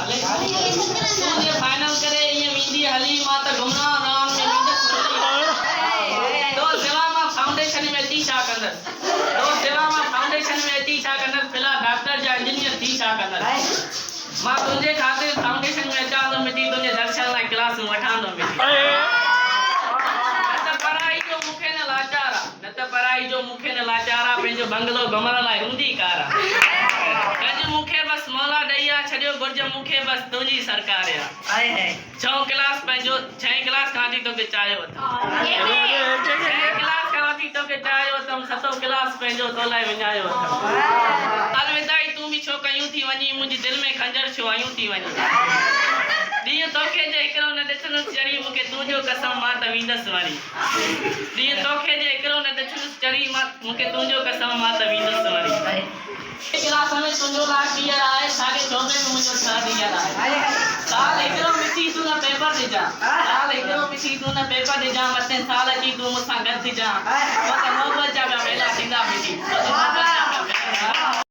हले तू ये फाइनल करे ये मिंदी हली माता घुमना राम में मिंदी तो सेवा मा फाउंडेशन में ती छा कंदर तो सेवा मा फाउंडेशन में ती छा कंदर फिलहाल डॉक्टर या इंजीनियर ती छा कंदर मां तुझे खातिर फाउंडेशन में अचां तो मिटी तुझे दर्शन लाइ क्लास में वठां तो मिटी न त पढ़ाई जो मूंखे न लाचारा पंहिंजो बंगलो घुमण लाइ हूंदी कारा गज मूंखे बस मौला ॾेई छॾियो घुर्ज मूंखे बस तुंहिंजी सरकार आहे 6 क्लास पंहिंजो 6 क्लास खां वठी तोखे चाहियो अथमि 6 क्लास खां वठी तोखे चाहियो अथमि 7 क्लास पंहिंजो तो लाइ विञायो अथमि अलविदाई तूं बि छो कयूं थी वञी मुंहिंजी दिलि में खंजर छो आयूं थी वञी ॾींहुं तोखे जे हिकिड़ो न ॾिसंदुसि चढ़ी मूंखे तुंहिंजो कसम मां त वेंदसि वरी ॾींहुं तोखे जे हिकिड़ो न ॾिसंदुसि चढ़ी मां मूंखे तुंहिंजो कसम मां त वेंदसि वरी क्लास में तुंहिंजो लास्ट ईयर आहे 14.5 में मुंहिंजो थर्ड ईयर आहे साल हिकिड़ो मिठी तूं न पेपर ॾिजां साल हिकिड़ो मिठी तूं न पेपर ॾिजां मथे साल अची तूं मूंसां गॾु थिजां छो त